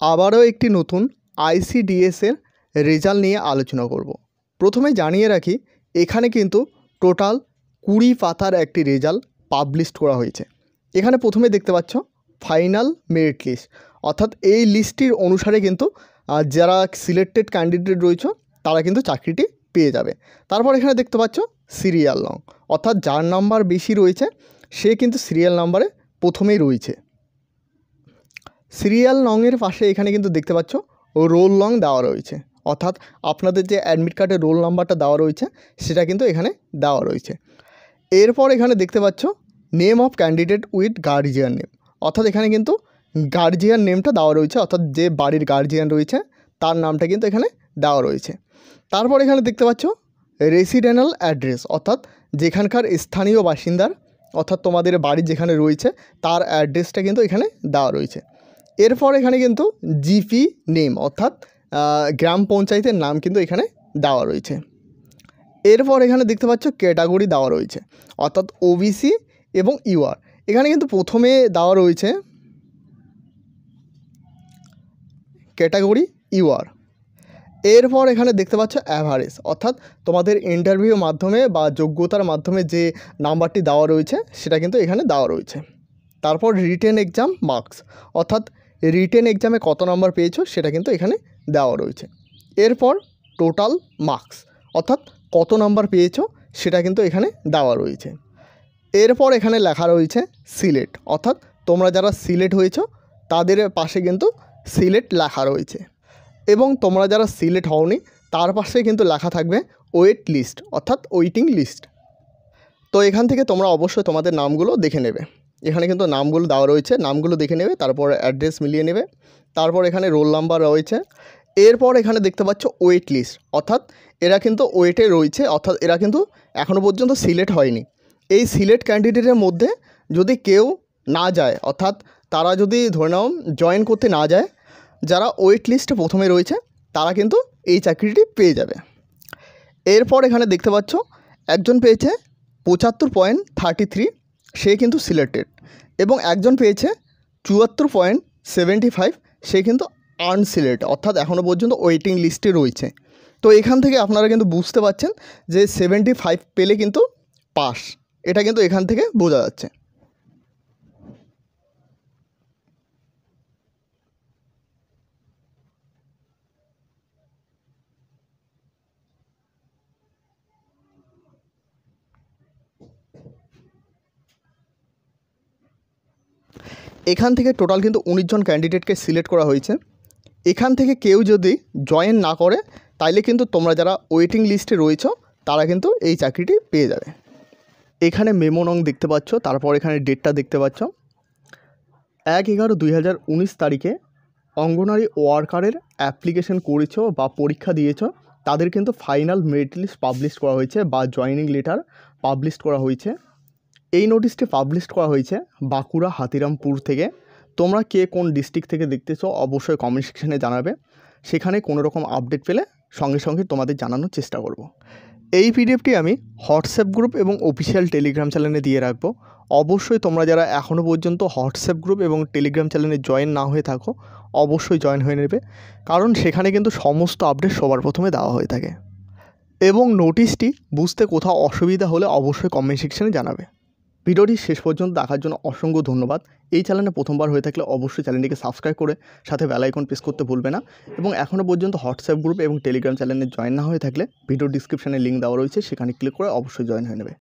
আবারও একটি নতুন ICDS এর রেজাল্ট নিয়ে আলোচনা করব। প্রথমে জানিয়ে রাখি, এখানে কিন্তু টোটাল 20 পাতার একটি রেজাল্ট পাবলিশ করা হয়েছে। এখানে প্রথমে দেখতে পাচ্ছ ফাইনাল মেরিট লিস্ট, অর্থাৎ এই লিস্টটির অনুসারে কিন্তু যারা সিলেক্টেড ক্যান্ডিডেট রয়েছে তারা কিন্তু চাকরিটি পেয়ে যাবে। তারপর এখানে দেখতে পাচ্ছ সিরিয়াল নং, অর্থাৎ যার নাম্বার বেশি রয়েছে সে কিন্তু সিরিয়াল নাম্বারে প্রথমেই রয়েছে। সিরিয়াল নংয়ের পাশে এখানে কিন্তু দেখতে পাচ্ছ রোল নং দেওয়া রয়েছে, অর্থাৎ আপনাদের যে অ্যাডমিট কার্ডের রোল নাম্বারটা দেওয়া রয়েছে সেটা কিন্তু এখানে দেওয়া রয়েছে। এরপর এখানে দেখতে পাচ্ছ name of candidate with guardian name, অর্থাৎ এখানে কিন্তু গার্জিয়ান নেমটা দেওয়া রয়েছে, অর্থাৎ যে বাড়ির গার্জিয়ান রয়েছে তার নামটা কিন্তু এখানে দেওয়া রয়েছে। তারপর এখানে দেখতে পাচ্ছ রেসিডেন্টাল অ্যাড্রেস, অর্থাৎ যেখানকার স্থানীয় বাসিন্দার, অর্থাৎ তোমাদের বাড়ি যেখানে রয়েছে তার অ্যাড্রেসটা কিন্তু এখানে দেওয়া রয়েছে। এরপর এখানে কিন্তু জিপি নেম, অর্থাৎ গ্রাম পঞ্চায়েতের নাম কিন্তু এখানে দেওয়া রয়েছে। এরপর এখানে দেখতে পাচ্ছ ক্যাটাগরি দেওয়া রয়েছে, অর্থাৎ OBC এবং UR। এখানে কিন্তু প্রথমে দেওয়া রয়েছে ক্যাটাগরি UR। এরপর এখানে দেখতে পাচ্ছ অ্যাভারেজ, অর্থাৎ তোমাদের ইন্টারভিউর মাধ্যমে বা যোগ্যতার মাধ্যমে যে নাম্বারটি দেওয়া রয়েছে সেটা কিন্তু এখানে দেওয়া রয়েছে। তারপর রিটেন এক্সাম মার্কস, অর্থাৎ রিটেন এক্সামে কত নাম্বার পেয়েছো সেটা কিন্তু এখানে দেওয়া রয়েছে। এরপর টোটাল মার্কস, অর্থাৎ কত নাম্বার পেয়েছো সেটা কিন্তু এখানে দেওয়া রয়েছে। এরপর এখানে লেখা রয়েছে সিলেক্ট, অর্থাৎ তোমরা যারা সিলেক্ট হয়েছো তাদের পাশে কিন্তু সিলেক্ট লেখা রয়েছে, এবং তোমরা যারা সিলেক্ট হওনি তার পাশে কিন্তু লেখা থাকবে ওয়েট লিস্ট, অর্থাৎ ওয়েটিং লিস্ট। তো এখান থেকে তোমরা অবশ্যই তোমাদের নামগুলো দেখে নেবে। এখানে কিন্তু নামগুলো দেওয়া রয়েছে, নামগুলো দেখে নেবে, তারপর অ্যাড্রেস মিলিয়ে নেবে। তারপর এখানে রোল নাম্বার রয়েছে। এরপর এখানে দেখতে পাচ্ছ ওয়েট লিস্ট, অর্থাৎ এরা কিন্তু ওয়েটে রয়েছে, অর্থাৎ এরা কিন্তু এখনও পর্যন্ত সিলেক্ট হয়নি। এই সিলেক্ট ক্যান্ডিডেটের মধ্যে যদি কেউ না যায়, অর্থাৎ তারা যদি ধরে নাও জয়েন করতে না যায়, যারা ওয়েট লিস্টে প্রথমে রয়েছে তারা কিন্তু এই চাকরিটি পেয়ে যাবে। এরপর এখানে দেখতে পাচ্ছ একজন পেয়েছে 75.33, সে কিন্তু সিলেক্টেড, এবং একজন পেয়েছে 74.75, সে কিন্তু আনসিলেক্ট, অর্থাৎ এখনও পর্যন্ত ওয়েটিং লিস্টে রয়েছে। তো এখান থেকে আপনারা কিন্তু বুঝতে পারছেন যে 75 পেলে কিন্তু পাস, এটা কিন্তু এখান থেকে বোঝা যাচ্ছে। এখান থেকে টোটাল কিন্তু 19 জন ক্যান্ডিডেটকে সিলেক্ট করা হয়েছে। এখান থেকে কেউ যদি জয়েন না করে তাইলে কিন্তু তোমরা যারা ওয়েটিং লিস্টে রয়েছো তারা কিন্তু এই চাকরিটি পেয়ে যাবে। এখানে মেমো নং দেখতে পাচ্ছ, তারপর এখানে ডেটটা দেখতে পাচ্ছ 1/11/2019 তারিখে অঙ্গনওয়াড়ি ওয়ার্কারের অ্যাপ্লিকেশন করেছো বা পরীক্ষা দিয়েছো তাদের কিন্তু ফাইনাল মেরিট লিস্ট পাবলিশ করা হয়েছে বা জয়েনিং লেটার পাবলিশ করা হয়েছে। এই নোটিশটি পাবলিশ করা হয়েছে বাঁকুড়া হাতিরামপুর থেকে। তোমরা কে কোন ডিস্ট্রিক্ট থেকে দেখতেছো অবশ্যই কমেন্ট সেকশানে জানাবে, সেখানে কোনো রকম আপডেট পেলে সঙ্গে সঙ্গে তোমাদের জানানোর চেষ্টা করব। এই পিডিএফটি আমি হোয়াটসঅ্যাপ গ্রুপ এবং অফিসিয়াল টেলিগ্রাম চ্যানেলে দিয়ে রাখবো। অবশ্যই তোমরা যারা এখনও পর্যন্ত হোয়াটসঅ্যাপ গ্রুপ এবং টেলিগ্রাম চ্যানেলে জয়েন না হয়ে থাকো অবশ্যই জয়েন হয়ে নেবে, কারণ সেখানে কিন্তু সমস্ত আপডেট সবার প্রথমে দেওয়া হয়ে থাকে। এবং নোটিশটি বুঝতে কোথাও অসুবিধা হলে অবশ্যই কমেন্ট সেকশানে জানাবে। ভিডিওটি শেষ পর্যন্ত দেখার জন্য অসংখ্য ধন্যবাদ। এই চ্যানেলে প্রথমবার হয়ে থাকলে অবশ্যই চ্যানেলটিকে সাবস্ক্রাইব করে সাথে বেল আইকন প্রেস করতে ভুলবে না, এবং এখনও পর্যন্ত হোয়াটসঅ্যাপ গ্রুপ এবং টেলিগ্রাম চ্যানেলে জয়েন না হয়ে থাকলে ভিডিও ডিসক্রিপশানে লিঙ্ক দেওয়া রয়েছে, সেখানে ক্লিক করে অবশ্যই জয়েন হয়ে নেবে।